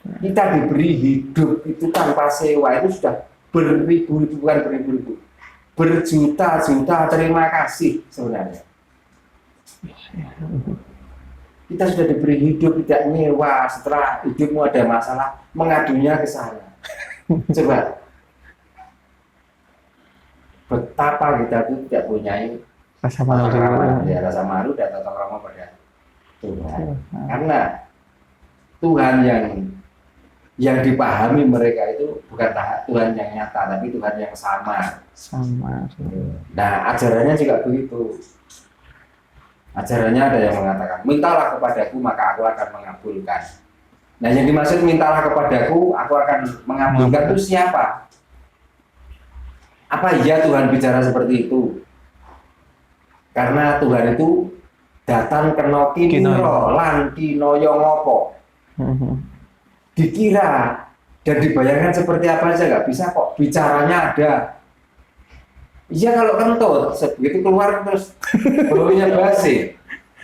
[SPEAKER 2] Kita diberi hidup itu tanpa sewa itu sudah beribu-ribu, bukan beribu-ribu, berjuta-juta terima kasih sebenarnya. Kita sudah diberi hidup tidak nyewa, setelah hidupmu ada masalah mengadunya ke sana. Coba betapa kita itu tidak punya
[SPEAKER 1] Rasa malu.
[SPEAKER 2] ya, rasa malu dan tata krama pada Tuhan. Karena Tuhan yang dipahami mereka itu bukan Tuhan yang nyata, tapi Tuhan yang samar.
[SPEAKER 1] Sama.
[SPEAKER 2] Nah, ajarannya juga begitu. Ajarannya ada yang mengatakan, mintalah kepadaku maka aku akan mengabulkan. Nah, yang dimaksud mintalah kepadaku, aku akan mengabulkan itu siapa? Apa iya Tuhan bicara seperti itu? Karena Tuhan itu datang kena kiniro lan kinoyo ngopo. Dikira dan dibayangkan seperti apa aja nggak bisa kok, bicaranya ada. Iya kalau kentut begitu keluar terus baunya basi.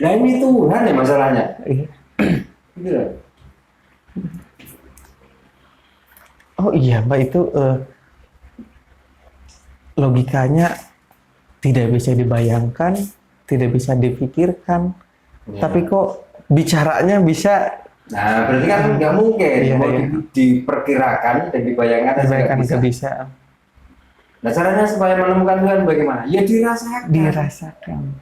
[SPEAKER 2] Nah ini Tuhan ya masalahnya. Gitu loh.
[SPEAKER 1] Oh iya Mbak, itu logikanya tidak bisa dibayangkan, tidak bisa dipikirkan,
[SPEAKER 2] Ya.
[SPEAKER 1] Tapi kok bicaranya bisa
[SPEAKER 2] Nah, berarti kan nggak mungkin
[SPEAKER 1] Iya,
[SPEAKER 2] mau
[SPEAKER 1] iya.
[SPEAKER 2] diperkirakan dan dibayangkan aja nggak
[SPEAKER 1] dibayangkan
[SPEAKER 2] bisa.
[SPEAKER 1] nggak bisa
[SPEAKER 2] Nah, caranya supaya menemukan Tuhan bagaimana? Ya dirasakan.
[SPEAKER 1] dirasakan.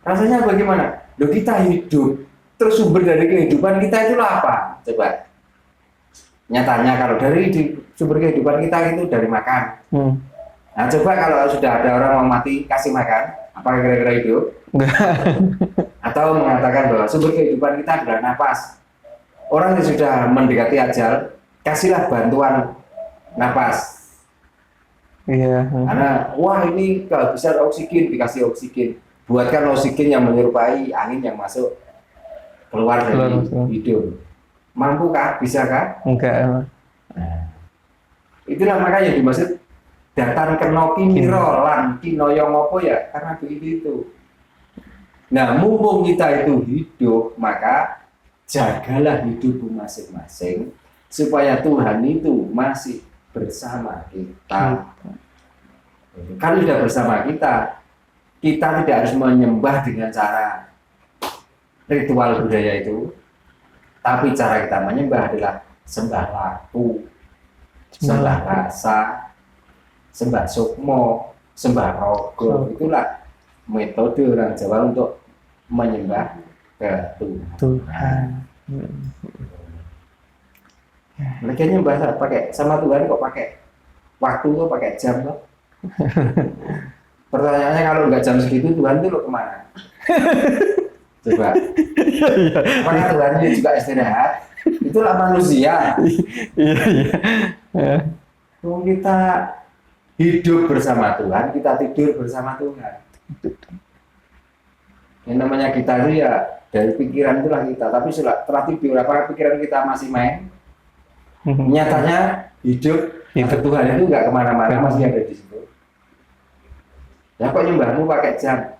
[SPEAKER 2] Rasanya bagaimana? Loh, kita hidup, terus sumber dari kehidupan kita itulah apa? Coba. Nyatanya kalau sumber kehidupan kita itu dari makan.
[SPEAKER 1] Hmm.
[SPEAKER 2] Nah, coba kalau sudah ada orang mau mati, kasih makan, apakah kira-kira hidup?
[SPEAKER 1] Nggak.
[SPEAKER 2] Atau mengatakan bahwa sumber kehidupan kita adalah napas. Orang yang sudah mendekati ajal, kasihlah bantuan napas.
[SPEAKER 1] Iya.
[SPEAKER 2] Karena, wah ini kehabisan oksigen, dikasih oksigen. Buatkan oksigen yang menyerupai angin yang masuk keluar dari hidung. Mampukah? Bisakah?
[SPEAKER 1] Enggak.
[SPEAKER 2] Nah, itulah makanya dimaksud datan kena kimiro lan kinoyo ngopo ya, karena begitu itu. Nah, mumpung kita itu hidup, maka jagalah hidupmu masing-masing supaya Tuhan itu masih bersama kita. Kalau sudah bersama kita tidak harus menyembah dengan cara ritual budaya itu, tapi cara kita menyembah adalah sembah laku, sembah rasa, sembah sukmo, sembah rogo. Itulah metode orang Jawa untuk menyembah ke Tuhan. Mereka nyembah pakai sama Tuhan kok pakai waktu kok, pakai jam kok. Pertanyaannya kalau nggak jam segitu Tuhan itu lo kemana? Coba. Apakah Tuhan ini juga istirahat? Itulah manusia.
[SPEAKER 1] Iya, iya.
[SPEAKER 2] Kita hidup bersama Tuhan, kita tidur bersama Tuhan. Yang namanya kita itu ya dari pikiran itulah kita. Tapi setelah tidur, apakah pikiran kita masih main? Nyatanya hidup Tuhan itu nggak kemana-mana, masih ada di situ. Ya kok nyembahmu pakai jam?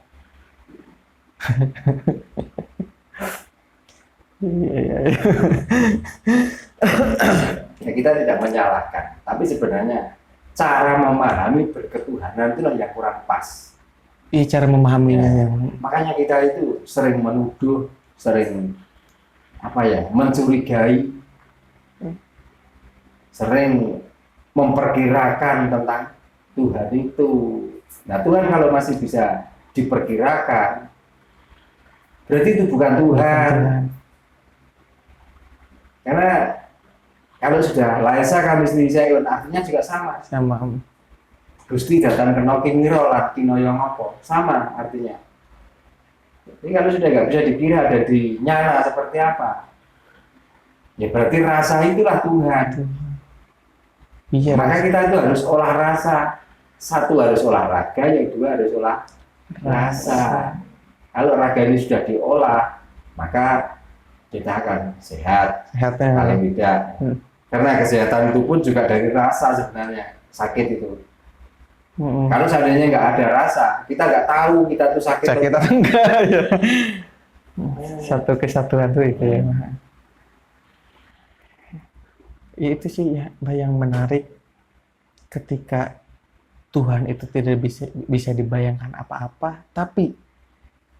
[SPEAKER 2] Ya, kita tidak menyalahkan, tapi sebenarnya cara memahami berketuhanan itulah yang kurang pas.
[SPEAKER 1] Iya, cara memahaminya
[SPEAKER 2] Ya,
[SPEAKER 1] yang
[SPEAKER 2] makanya kita itu sering menuduh, sering mencurigai, sering memperkirakan tentang Tuhan itu. Nah, Tuhan kalau masih bisa diperkirakan, berarti itu bukan Tuhan. Karena kalau sudah laisa kami sendiri artinya juga sama. Gusti datang kena kimiro lah kinoyo ngopo, sama artinya. Jadi kalau sudah nggak bisa dikira ada di nyala seperti apa, ya berarti rasa itulah Tuhan.
[SPEAKER 1] Iya,
[SPEAKER 2] maka kita itu harus olah rasa. Satu harus olahraga, yang dua harus olah rasa. Kalau raga ini sudah diolah, maka kita akan sehat. Paling tidak. Karena kesehatan itu pun juga dari rasa sebenarnya. Sakit itu. Kalau seandainya nggak ada rasa, kita nggak tahu kita tuh sakit
[SPEAKER 1] atau enggak. Ya. Satu kesatuan itu ya. Itu sih ya, yang menarik ketika Tuhan itu tidak bisa dibayangkan apa-apa, tapi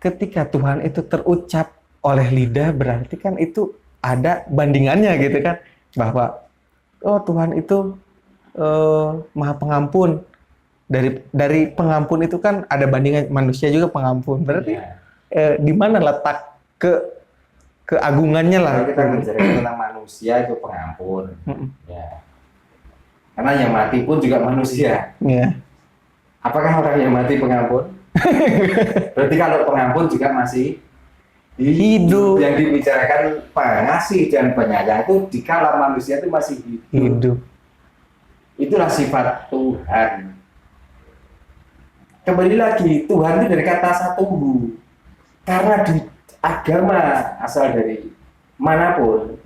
[SPEAKER 1] ketika Tuhan itu terucap oleh lidah, berarti kan itu ada bandingannya gitu kan, bahwa oh Tuhan itu Maha Pengampun. Dari pengampun itu kan ada bandingan, manusia juga pengampun. Berarti di mana letak keagungannya lah.
[SPEAKER 2] Kalau kita bicara tentang manusia itu pengampun. Ya. Karena yang mati pun juga manusia.
[SPEAKER 1] Ya.
[SPEAKER 2] Apakah orang yang mati pengampun? Berarti kalau pengampun juga masih hidup. Yang dibicarakan pengasih dan penyayang itu dikala manusia itu masih hidup. Itulah sifat Tuhan. Kembali lagi, Tuhan itu dari kata satu. Karena di agama asal dari manapun,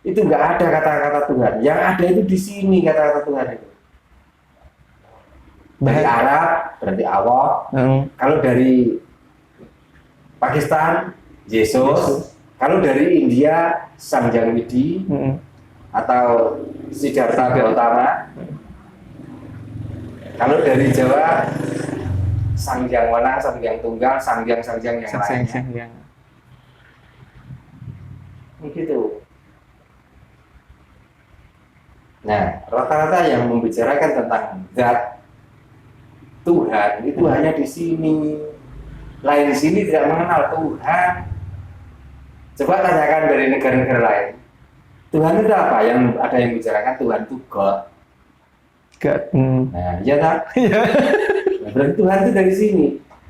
[SPEAKER 2] itu nggak ada kata-kata Tuhan. Yang ada itu di sini kata-kata Tuhan itu. Dari Arab berarti Allah. Kalau dari Pakistan Yesus. Kalau dari India Sang Hyang Widi atau Siddhartha Gautama. Kalau dari Jawa Sang Hyang Wenang, Sang Hyang Tunggal, Sang Hyang yang lainnya. Begitu. Nah, rata-rata yang membicarakan tentang zat Tuhan itu hanya di sini. Lain di sini tidak mengenal Tuhan. Coba tanyakan dari negara-negara lain. Tuhan itu apa? Yang ada yang bicarakan Tuhan itu God.
[SPEAKER 1] God.
[SPEAKER 2] Nah, iya tak?
[SPEAKER 1] Iya.
[SPEAKER 2] Nah, berarti Tuhan itu dari sini.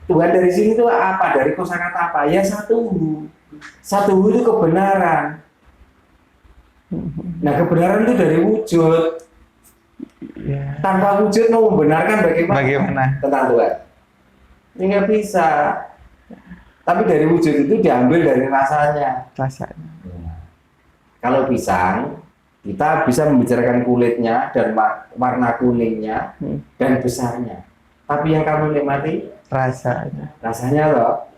[SPEAKER 2] Tuhan dari sini itu apa? Dari kosakata apa? Ya satu. Satu itu kebenaran. Nah, kebenaran itu dari wujud.
[SPEAKER 1] Ya.
[SPEAKER 2] Tanpa wujud mau membenarkan bagaimana tentang Tuhan? Ini nggak bisa. Tapi dari wujud itu diambil dari rasanya.
[SPEAKER 1] Rasanya.
[SPEAKER 2] Kalau pisang, kita bisa membicarakan kulitnya dan warna kuningnya dan besarnya. Tapi yang kamu nikmati rasanya loh.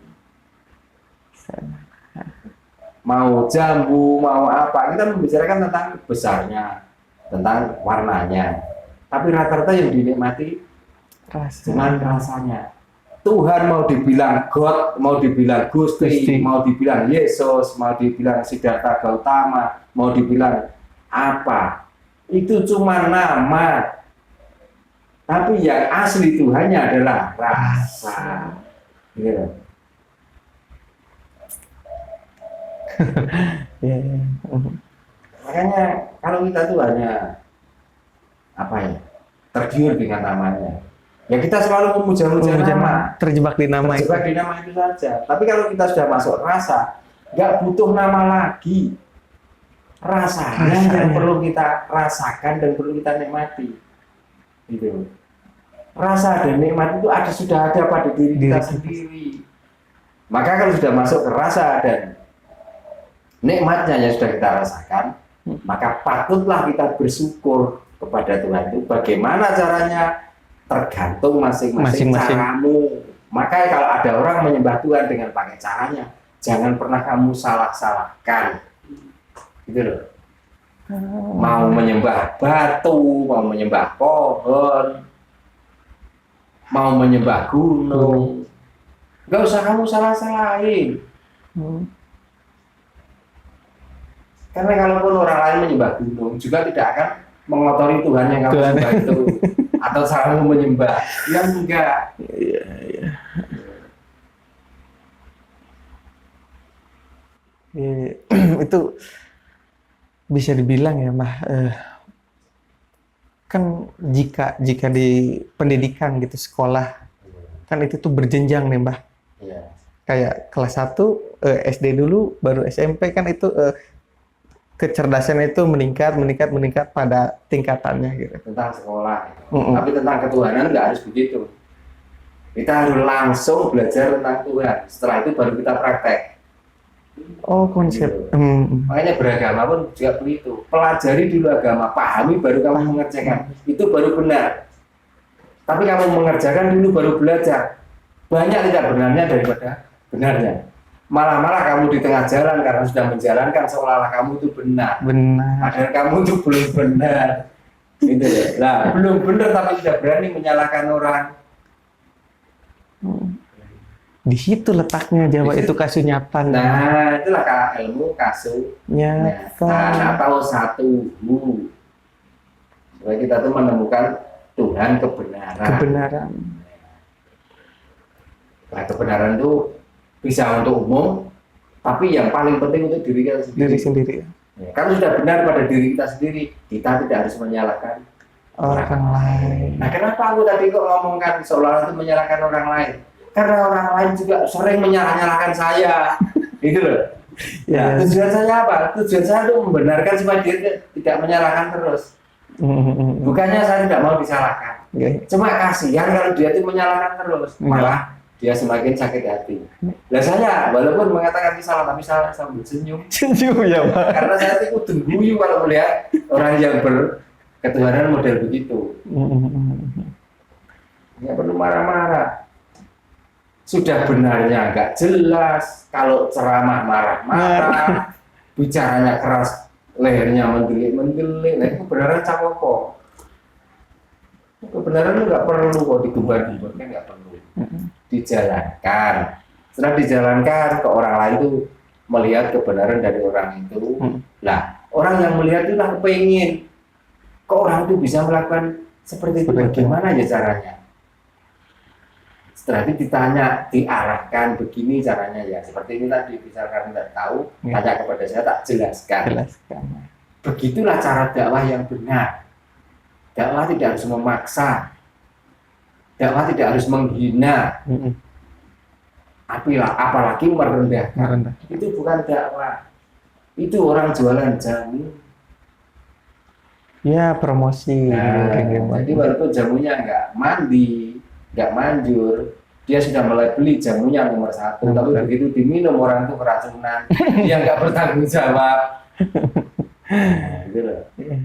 [SPEAKER 2] Mau jambu, mau apa, kita membicarakan tentang besarnya, tentang warnanya. Tapi rata-rata yang dinikmati cuma rasanya. Tuhan mau dibilang God, mau dibilang Gusti, mau dibilang Yesus, mau dibilang Siddhartha Gautama, mau dibilang apa, itu cuma nama. Tapi yang asli Tuhannya adalah rasa. Gitu. Makanya kalau kita tuh hanya apa ya, tergiur dengan namanya. Ya kita selalu memuja-muja nama,
[SPEAKER 1] terjebak di nama
[SPEAKER 2] itu saja. Tapi kalau kita sudah masuk rasa, nggak butuh nama lagi. Rasanya yang perlu kita rasakan dan perlu kita nikmati. Gitu. Rasa dan nikmat itu sudah ada pada diri kita sendiri. Maka kalau sudah masuk ke rasa dan nikmatnya yang sudah kita rasakan, maka patutlah kita bersyukur kepada Tuhan itu. Bagaimana caranya? Tergantung masing-masing caramu. Maka kalau ada orang menyembah Tuhan dengan pakai caranya, jangan pernah kamu salah-salahkan. Gitu loh. Mau menyembah batu, mau menyembah pohon, mau menyembah gunung, nggak usah kamu salah-salahin. Karena kalaupun orang lain menyembah gunung juga tidak akan mengotori Tuhan yang kamu sembah itu. Atau selalu menyembah, ya enggak.
[SPEAKER 1] Iya. Itu bisa dibilang ya, Mbah. Kan jika di pendidikan gitu, sekolah, kan itu tuh berjenjang nih, Mbah.
[SPEAKER 2] Iya.
[SPEAKER 1] Kayak kelas 1 SD dulu, baru SMP kan itu kecerdasan itu meningkat pada tingkatannya gitu.
[SPEAKER 2] Tentang sekolah. Tapi tentang ketuhanan nggak harus begitu. Kita harus langsung belajar tentang Tuhan. Setelah itu baru kita praktek.
[SPEAKER 1] Oh, konsep.
[SPEAKER 2] Gitu. Makanya beragama pun juga begitu. Pelajari dulu agama, pahami baru kamu mengerjakan. Itu baru benar. Tapi kamu mengerjakan dulu baru belajar. Banyak tidak benarnya daripada benarnya. Malah kamu di tengah jalan karena sudah menjalankan seolah-olah kamu itu benar. Padahal kamu itu belum benar. Gitu ya. Nah, belum benar tapi sudah berani menyalahkan orang.
[SPEAKER 1] Di situ letaknya Jawa itu kasunyatan.
[SPEAKER 2] Nah, itulah ilmu kasunyatan atau satu. Supaya kita tuh menemukan Tuhan kebenaran. Nah, kebenaran itu bisa untuk umum, tapi yang paling penting untuk diri kita sendiri. Ya, kalau sudah benar pada diri kita sendiri, kita tidak harus menyalahkan
[SPEAKER 1] orang lain.
[SPEAKER 2] Nah, kenapa aku tadi kok ngomongkan seolah-olah itu menyalahkan orang lain? Karena orang lain juga sering menyalahkan saya, gitu loh. Ya, tujuan saya apa? Tujuan saya itu membenarkan supaya dia tidak menyalahkan terus. Bukannya saya tidak mau disalahkan. Cuma kasihan kalau dia itu menyalahkan terus, malah dia semakin sakit hati. Nah, saya walaupun mengatakan salah, tapi salah sambil senyum.
[SPEAKER 1] Ya, Pak.
[SPEAKER 2] Karena saya itu guyu kalau melihat orang yang berketuhanan model begitu. Nggak perlu marah-marah. Sudah benarnya nggak jelas. Kalau ceramah marah-marah, bicaranya keras, lehernya menggelik-menggelik. Nah, itu kebenaran capopo. Kebenaran itu nggak perlu kok digembar-gembar, kan nggak perlu. Dijalankan. Setelah dijalankan ke orang lain itu melihat kebenaran dari orang itu.
[SPEAKER 1] Hmm.
[SPEAKER 2] Lah, orang yang melihat itu lah pengen, kok orang itu bisa melakukan seperti itu,
[SPEAKER 1] Seperti itu.
[SPEAKER 2] bagaimana ya caranya? Setelah itu ditanya, diarahkan begini caranya ya, seperti ini tadi, misalkan tidak tahu,
[SPEAKER 1] Ya.
[SPEAKER 2] tanya kepada saya, tak jelaskan.
[SPEAKER 1] Jelaskan.
[SPEAKER 2] Begitulah cara dakwah yang benar. Dakwah tidak harus memaksa, dakwah tidak harus menghina,
[SPEAKER 1] Mm-mm.
[SPEAKER 2] apalagi merendahkan.
[SPEAKER 1] Merendah.
[SPEAKER 2] Itu bukan dakwah, itu orang jualan jamu.
[SPEAKER 1] Ya, promosi.
[SPEAKER 2] Nah,
[SPEAKER 1] Gitu.
[SPEAKER 2] jadi walaupun jamunya nggak mandi, nggak manjur, dia sudah mulai beli jamunya nomor 1, tapi
[SPEAKER 1] Nomor 1.
[SPEAKER 2] begitu diminum orang itu keracunan, dia nggak bertanggung jawab. Nah, gitu loh.
[SPEAKER 1] Iya.